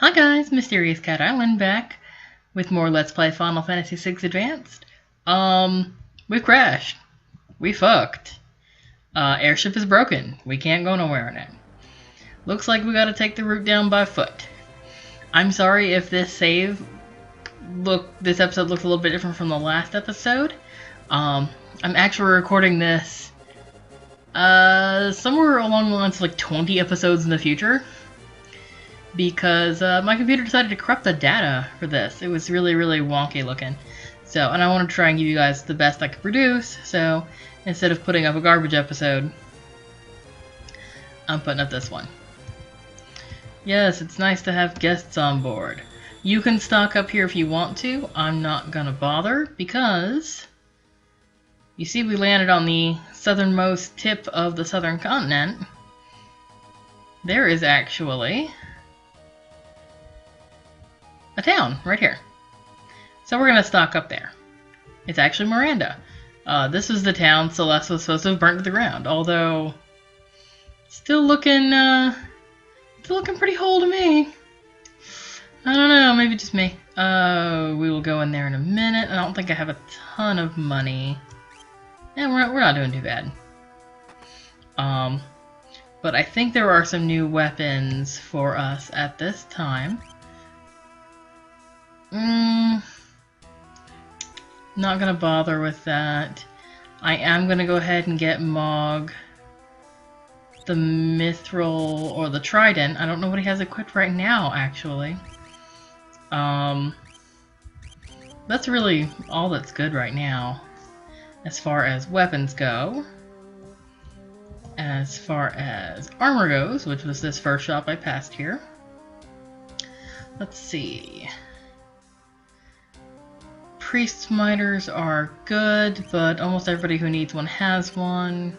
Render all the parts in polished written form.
Hi guys, Mysterious Cat Island back with more Let's Play Final Fantasy VI Advanced. We've crashed. We fucked. Airship is broken. We can't go nowhere in it. Looks like we gotta take the route down by foot. I'm sorry if this episode looks a little bit different from the last episode. I'm actually recording this somewhere along the lines of like 20 episodes in the future. Because my computer decided to corrupt the data for this. It was really, really wonky looking. So, and I want to try and give you guys the best I could produce, so instead of putting up a garbage episode, I'm putting up this one. Yes, it's nice to have guests on board. You can stock up here if you want to. I'm not gonna bother, because you see we landed on the southernmost tip of the southern continent. There is actually a town right here. So we're gonna stock up there. It's actually Miranda. This is the town Celeste was supposed to have burnt to the ground, although still looking pretty whole to me. I don't know, maybe just me. We will go in there in a minute. I don't think I have a ton of money. Yeah, we're not doing too bad. But I think there are some new weapons for us at this time. Not gonna bother with that. I am gonna go ahead and get Mog the Mithril or the Trident. I don't know what he has equipped right now, actually. That's really all that's good right now as far as weapons go. As far as armor goes, which was this first shop I passed here. Let's see. Priest miters are good, but almost everybody who needs one has one.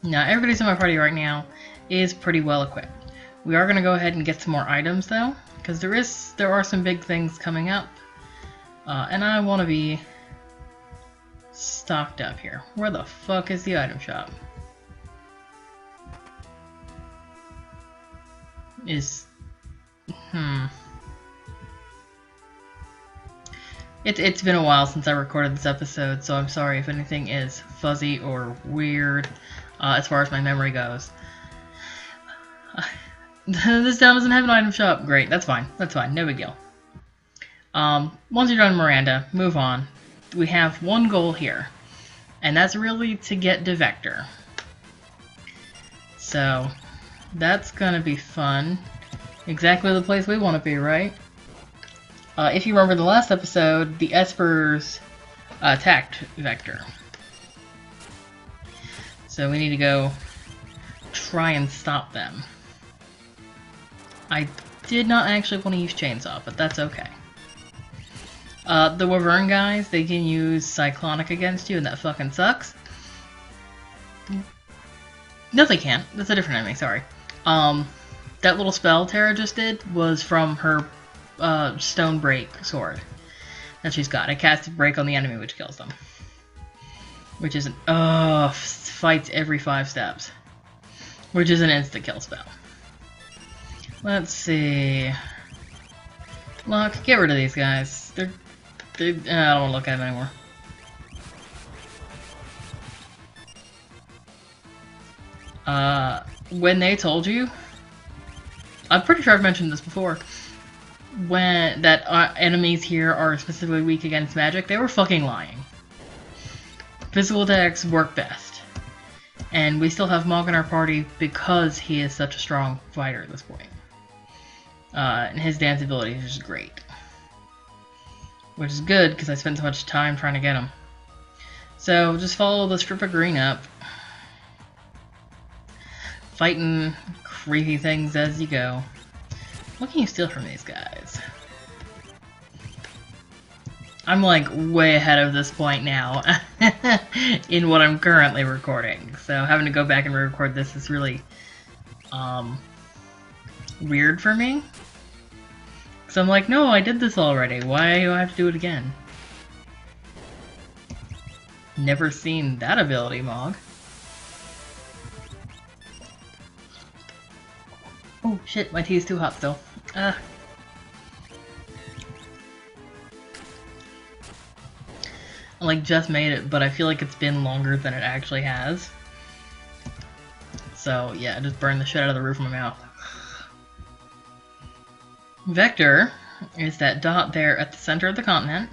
Now, everybody's in my party right now is pretty well equipped. We are going to go ahead and get some more items, though, because there are some big things coming up, and I want to be stocked up here. Where the fuck is the item shop? It's been a while since I recorded this episode, so I'm sorry if anything is fuzzy or weird as far as my memory goes. This town doesn't have an item shop. Great, that's fine. That's fine. No big deal. Once you're done Miranda, move on. We have one goal here, and that's really to get Defector. So, that's gonna be fun. Exactly the place we want to be, right? If you remember the last episode, the Espers attacked Vector. So we need to go try and stop them. I did not actually want to use Chainsaw, but that's okay. The Wyvern guys, they can use Cyclonic against you, and that fucking sucks. No, they can't. That's a different enemy, sorry. That little spell Terra just did was from her Stone Break sword that she's got. It casts a break on the enemy, which kills them. Which is an fights every 5 steps. Which is an instant kill spell. Let's see. Look, get rid of these guys. I don't want to look at them anymore. When they told you, I'm pretty sure I've mentioned this before, when that enemies here are specifically weak against magic, they were fucking lying. Physical attacks work best. And we still have Mog in our party because he is such a strong fighter at this point. And his dance ability is just great. Which is good, because I spent so much time trying to get him. So, just follow the strip of green up. Fighting creepy things as you go. What can you steal from these guys? I'm like way ahead of this point now in what I'm currently recording. So having to go back and re-record this is really weird for me. So I'm like, no, I did this already. Why do I have to do it again? Never seen that ability, Mog. Oh shit, my tea is too hot still. I like just made it, but I feel like it's been longer than it actually has. So yeah, I just burned the shit out of the roof of my mouth. Vector is that dot there at the center of the continent.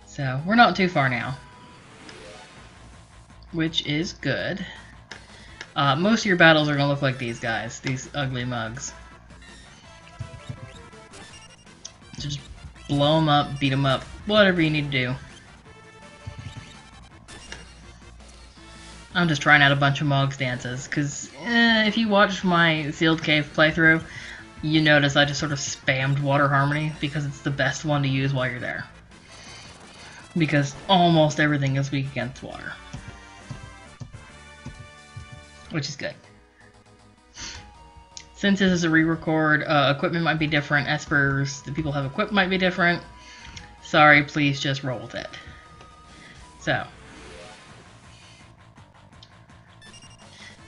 So we're not too far now, which is good. Most of your battles are going to look like these guys, these ugly mugs. So just blow them up, beat them up, whatever you need to do. I'm just trying out a bunch of Mog's dances, because if you watched my Sealed Cave playthrough, you notice I just sort of spammed Water Harmony, because it's the best one to use while you're there. Because almost everything is weak against water. Which is good. Since this is a re-record, equipment might be different, espers the people have equipped might be different. Sorry, please just roll with it. So.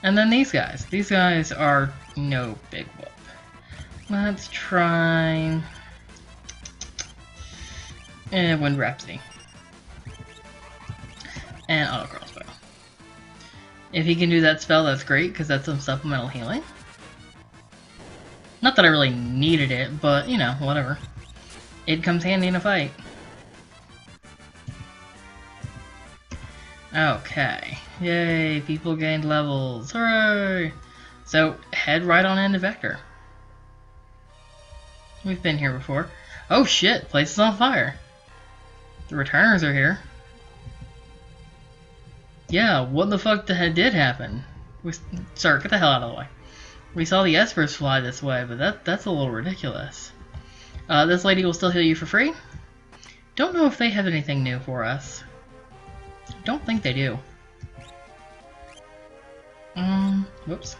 And then these guys. These guys are no big whoop. Let's try... Wind Rhapsody. And Auto Crossbow. If he can do that spell, that's great, because that's some supplemental healing. Not that I really needed it, but, you know, whatever. It comes handy in a fight. Okay. Yay, people gained levels. Hooray! So, head right on into Vector. We've been here before. Oh shit, place is on fire. The returners are here. Yeah, what the fuck did happen? Sorry, get the hell out of the way. We saw the espers fly this way, but that's a little ridiculous. This lady will still heal you for free. Don't know if they have anything new for us. Don't think they do. Whoops.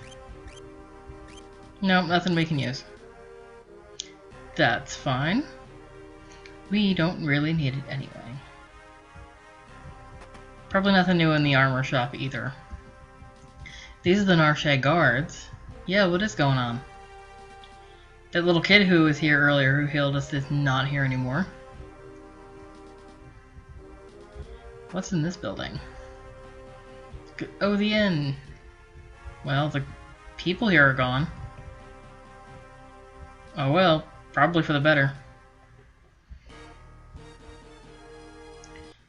No, nothing we can use. That's fine. We don't really need it anyway. Probably nothing new in the armor shop either. These are the Narche guards. Yeah, what is going on? That little kid who was here earlier who healed us is not here anymore. What's in this building? Oh, the inn. Well, the people here are gone. Oh well, probably for the better.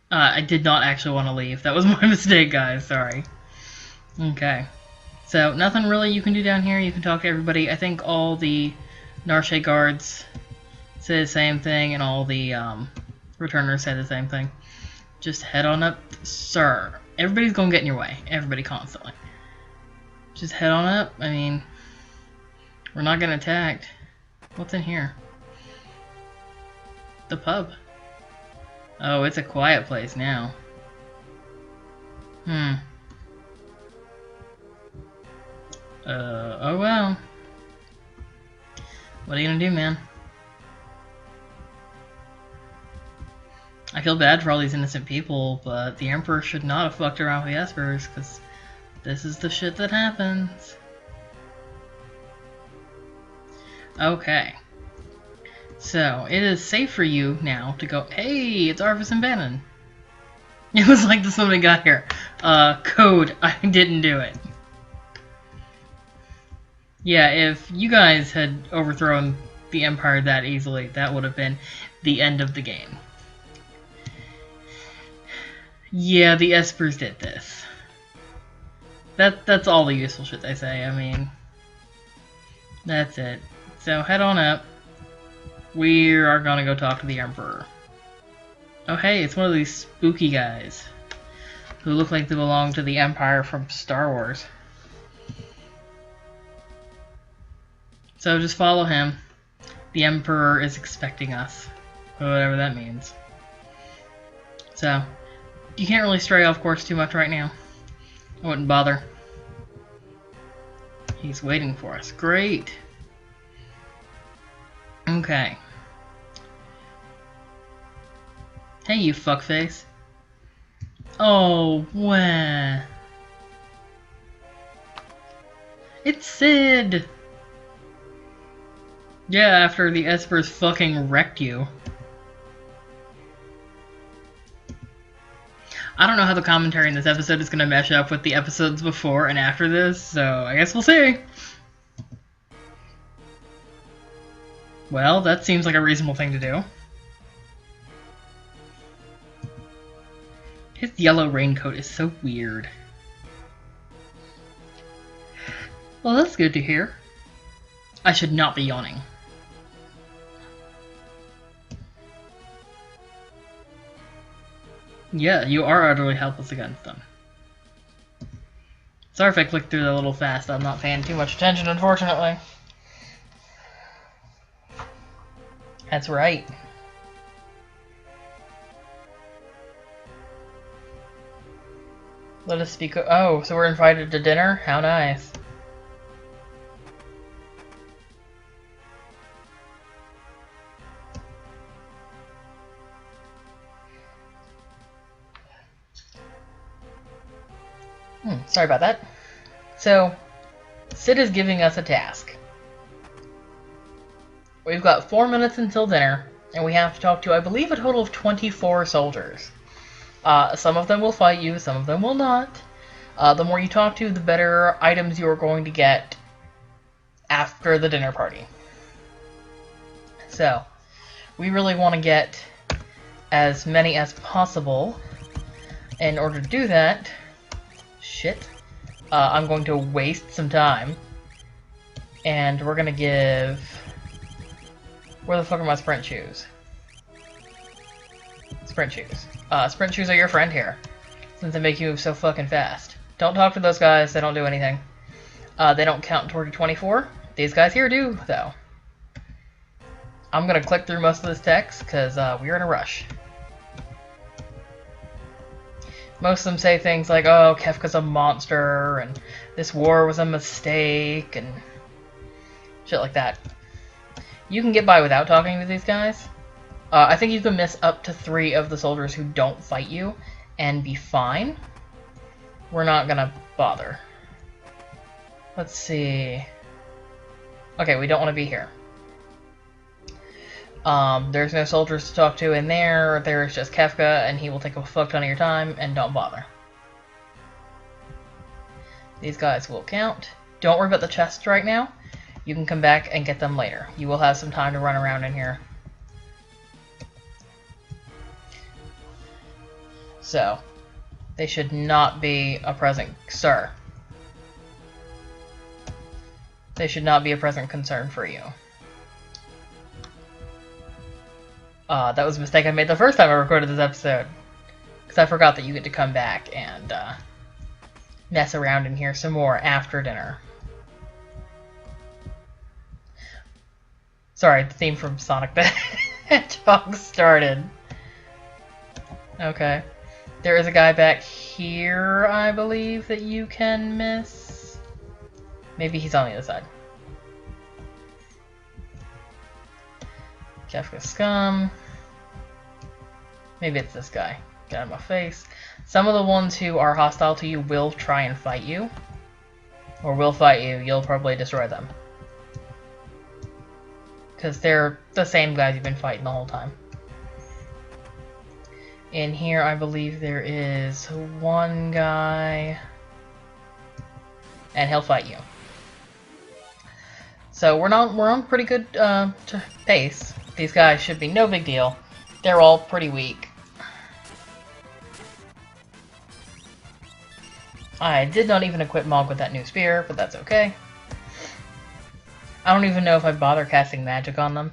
I did not actually want to leave. That was my mistake, guys. Sorry. Okay. So, nothing really you can do down here. You can talk to everybody. I think all the Narche guards say the same thing, and all the returners say the same thing. Just head on up, sir. Everybody's gonna get in your way. Everybody constantly. Just head on up. I mean, we're not getting attacked. What's in here? The pub. Oh, it's a quiet place now. Oh well. What are you gonna do, man? I feel bad for all these innocent people, but the Emperor should not have fucked around with the espers, because this is the shit that happens. Okay. So, it is safe for you now to go, hey, it's Arvis and Bannon. It was like this when we got here. Code, I didn't do it. Yeah, if you guys had overthrown the Empire that easily, that would have been the end of the game. Yeah, the espers did this. That's all the useful shit they say, I mean. That's it. So, head on up. We are gonna go talk to the Emperor. Oh hey, it's one of these spooky guys who look like they belong to the Empire from Star Wars. So just follow him. The Emperor is expecting us. Whatever that means. So, you can't really stray off course too much right now. I wouldn't bother. He's waiting for us. Great. Okay. Hey, you fuckface. Oh, wah. It's Sid! Yeah, after the Espers fucking wrecked you. I don't know how the commentary in this episode is going to mesh up with the episodes before and after this, so I guess we'll see. Well, that seems like a reasonable thing to do. His yellow raincoat is so weird. Well, that's good to hear. I should not be yawning. Yeah, you are utterly helpless against them. Sorry if I clicked through that a little fast. I'm not paying too much attention, unfortunately. That's right. Let us speak. Oh, so we're invited to dinner? How nice. Sorry about that. So, Sid is giving us a task. We've got 4 minutes until dinner, and we have to talk to, I believe, a total of 24 soldiers. Some of them will fight you, some of them will not. The more you talk to, the better items you are going to get after the dinner party. So, we really want to get as many as possible. In order to do that, I'm going to waste some time. And we're going to give... Where the fuck are my sprint shoes? Sprint shoes. Sprint shoes are your friend here, since they make you move so fucking fast. Don't talk to those guys, they don't do anything. They don't count toward 24. These guys here do, though. I'm gonna click through most of this text, because we're in a rush. Most of them say things like, oh, Kefka's a monster, and this war was a mistake, and shit like that. You can get by without talking to these guys. I think you can miss up to 3 of the soldiers who don't fight you and be fine. We're not gonna bother. Let's see. Okay, we don't want to be here. There's no soldiers to talk to in there. There's just Kefka, and he will take a fuck ton of your time, and don't bother. These guys will count. Don't worry about the chests right now. You can come back and get them later. You will have some time to run around in here. So, they should not be a present, sir. They should not be a present concern for you. That was a mistake I made the first time I recorded this episode. Because I forgot that you get to come back and mess around in here some more after dinner. Sorry, the theme from Sonic the Hedgehog started. Okay. There is a guy back here, I believe, that you can miss. Maybe he's on the other side. Kefka Scum. Maybe it's this guy. Get out of my face. Some of the ones who are hostile to you will try and fight you. Or will fight you. You'll probably destroy them. Because they're the same guys you've been fighting the whole time. In here, I believe there is one guy. And he'll fight you. So we're on pretty good pace. These guys should be no big deal. They're all pretty weak. I did not even equip Mog with that new spear, but that's okay. I don't even know if I bother casting magic on them.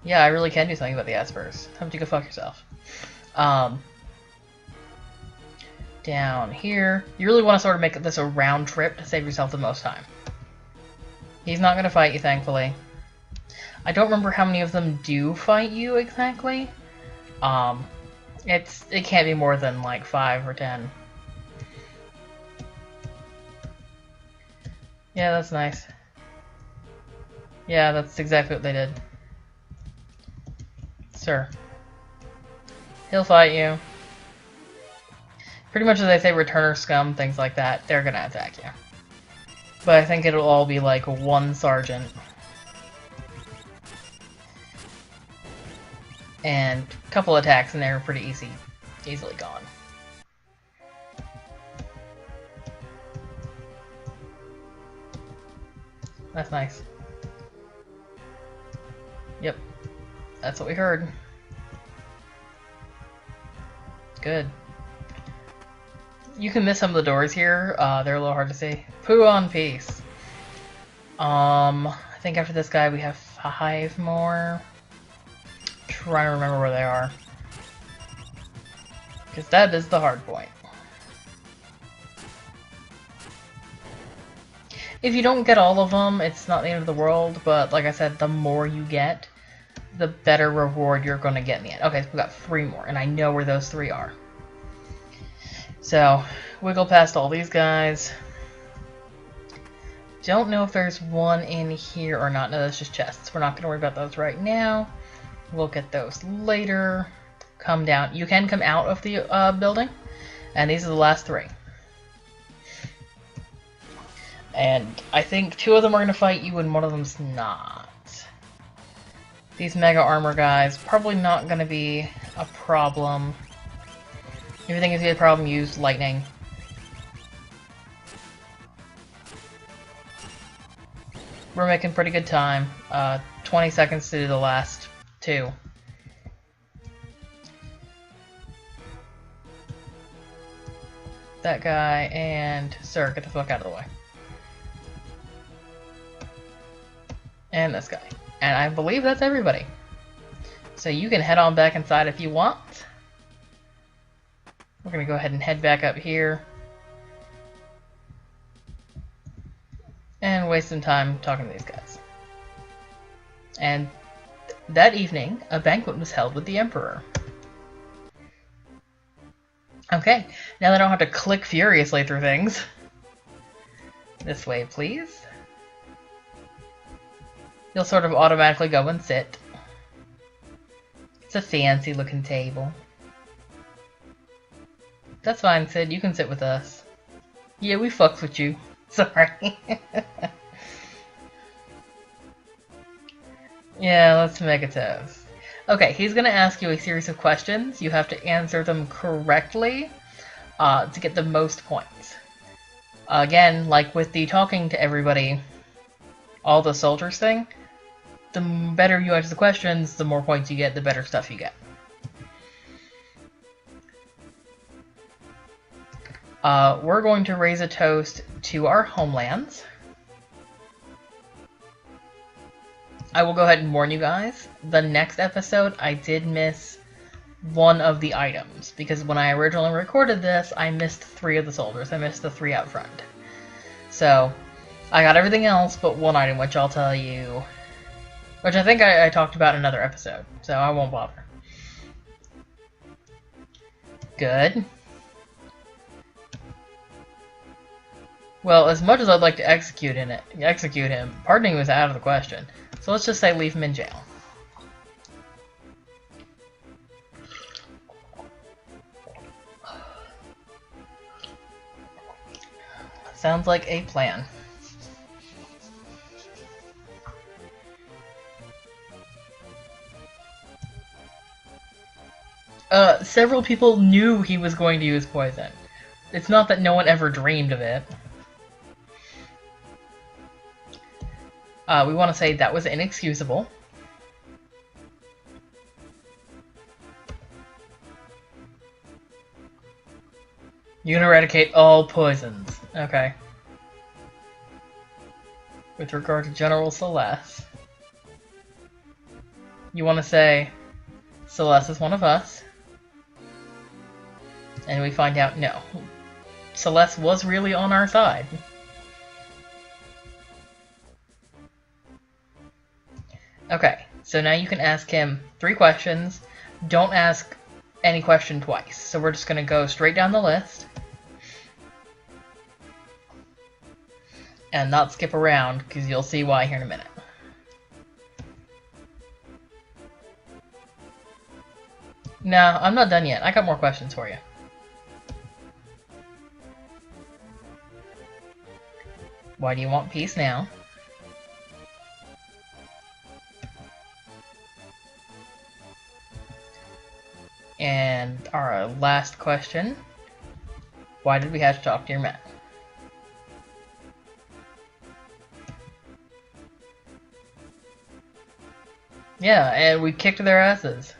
Yeah, I really can do something about the Espers. How about you go fuck yourself? Down here. You really want to sort of make this a round trip to save yourself the most time. He's not going to fight you, thankfully. I don't remember how many of them do fight you exactly. It can't be more than like 5 or 10. Yeah, that's nice. Yeah, that's exactly what they did. Sir. He'll fight you. Pretty much as they say, returner scum, things like that, they're gonna attack you. But I think it'll all be like one sergeant. And a couple attacks and they're pretty easily gone. That's nice. Yep. That's what we heard. Good. You can miss some of the doors here. They're a little hard to see. Poo on peace. I think after this guy we have 5 more. Trying to remember where they are. Because that is the hard point. If you don't get all of them, it's not the end of the world, but like I said, the more you get, the better reward you're going to get in the end. Okay, so we got 3 more, and I know where those 3 are. So, wiggle past all these guys. Don't know if there's one in here or not. No, that's just chests. We're not going to worry about those right now. We'll get those later. Come down. You can come out of the building, and these are the last 3. And I think 2 of them are going to fight you, and 1 of them's not. These Mega Armor guys, probably not going to be a problem. If you think it's a problem, use lightning. We're making pretty good time. 20 seconds to do the last 2. That guy and Sir, get the fuck out of the way. And this guy. And I believe that's everybody. So you can head on back inside if you want. We're going to go ahead and head back up here. And waste some time talking to these guys. And that evening, a banquet was held with the Emperor. Okay, now that I don't have to click furiously through things. This way, please. You'll sort of automatically go and sit. It's a fancy looking table. That's fine, Sid. You can sit with us. Yeah, we fucks with you. Sorry. Yeah, let's make a toast. Okay, he's going to ask you a series of questions. You have to answer them correctly to get the most points. Again, like with the talking to everybody, all the soldiers thing, the better you answer the questions, the more points you get, the better stuff you get. We're going to raise a toast to our homelands. I will go ahead and warn you guys, the next episode I did miss one of the items, because when I originally recorded this, I missed 3 of the soldiers. I missed the 3 out front. So, I got everything else but one item, which I'll tell you, which I think I talked about in another episode, so I won't bother. Good. Well, as much as I'd like to execute him, pardoning was out of the question. So let's just say leave him in jail. Sounds like a plan. Several people knew he was going to use poison. It's not that no one ever dreamed of it. We want to say that was inexcusable. You can eradicate all poisons. Okay. With regard to General Celeste, you want to say Celeste is one of us. And we find out, no. Celeste was really on our side. Okay, so now you can ask him 3 questions. Don't ask any question twice. So we're just going to go straight down the list. And not skip around, because you'll see why here in a minute. No, I'm not done yet. I got more questions for you. Why do you want peace now? And our last question. Why did we have to talk to your men? Yeah, and we kicked their asses.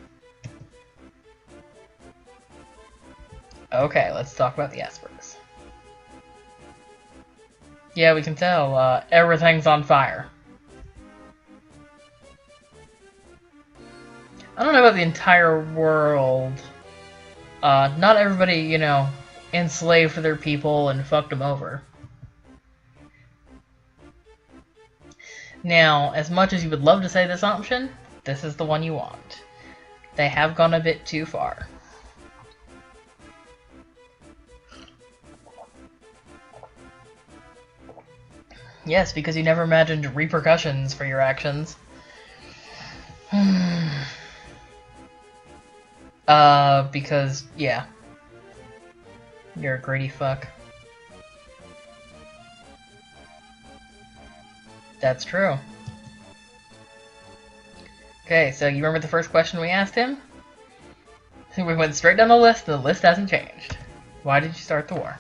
Okay, let's talk about the Espers. Yeah, we can tell. Everything's on fire. I don't know about the entire world. Not everybody, you know, enslaved their people and fucked them over. Now, as much as you would love to say this option, this is the one you want. They have gone a bit too far. Yes, because you never imagined repercussions for your actions. Because, yeah. You're a greedy fuck. That's true. Okay, so you remember the first question we asked him? We went straight down the list, and the list hasn't changed. Why did you start the war?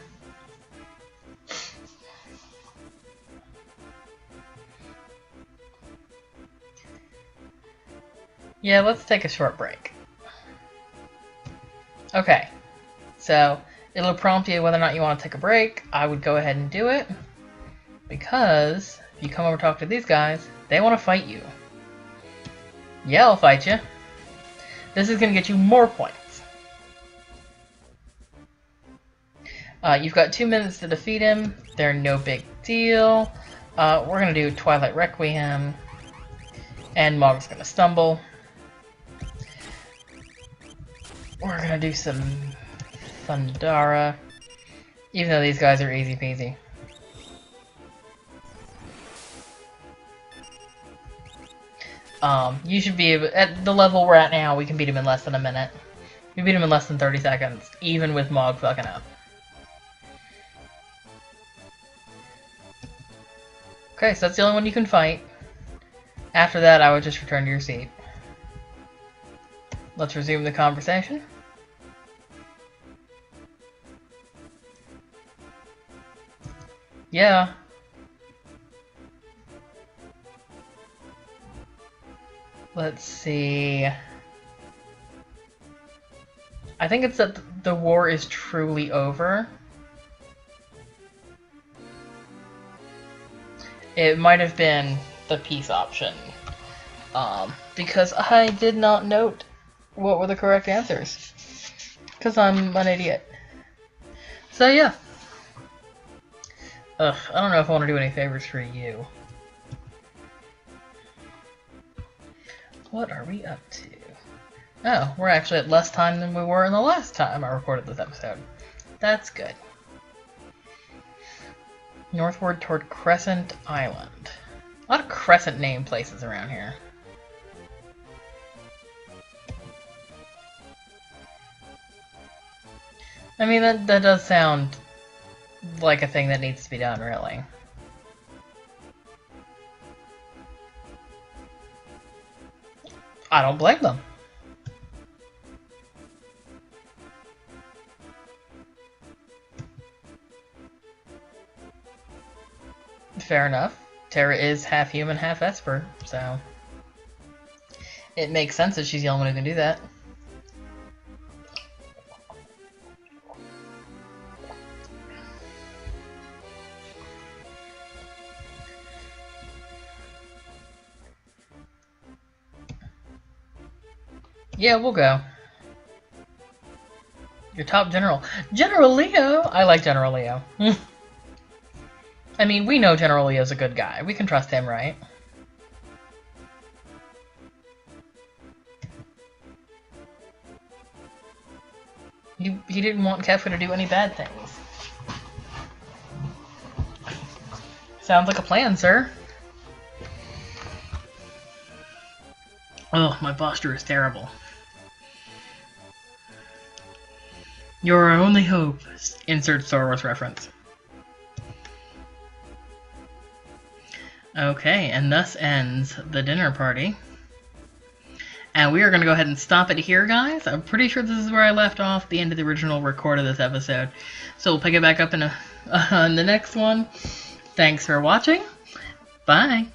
Yeah, let's take a short break. Okay, so it'll prompt you whether or not you want to take a break. I would go ahead and do it, because if you come over and talk to these guys, they want to fight you. Yeah, I'll fight you. This is going to get you more points. You've got 2 minutes to defeat him. They're no big deal. We're going to do Twilight Requiem, and Mog's going to stumble. We're gonna do some Thundara, even though these guys are easy peasy. You should be able, at the level we're at now, we can beat him in less than a minute. We beat him in less than 30 seconds, even with Mog fucking up. Okay, so that's the only one you can fight. After that, I would just return to your seat. Let's resume the conversation. Yeah. Let's see. I think it's that the war is truly over. It might have been the peace option. Because I did not note what were the correct answers. Because I'm an idiot. So yeah. Ugh, I don't know if I want to do any favors for you. What are we up to? Oh, we're actually at less time than we were in the last time I recorded this episode. That's good. Northward toward Crescent Island. A lot of Crescent name places around here. I mean, that does sound like a thing that needs to be done, really. I don't blame them. Fair enough. Terra is half human, half Esper, so it makes sense that she's the only one who can do that. Yeah, we'll go. Your top general. General Leo! I like General Leo. I mean, we know General Leo's a good guy. We can trust him, right? He didn't want Kefka to do any bad things. Sounds like a plan, sir. Oh, my posture is terrible. Your only hope. Insert Star Wars reference. Okay, and thus ends the dinner party. And we are going to go ahead and stop it here, guys. I'm pretty sure this is where I left off, the end of the original record of this episode. So we'll pick it back up in the next one. Thanks for watching. Bye.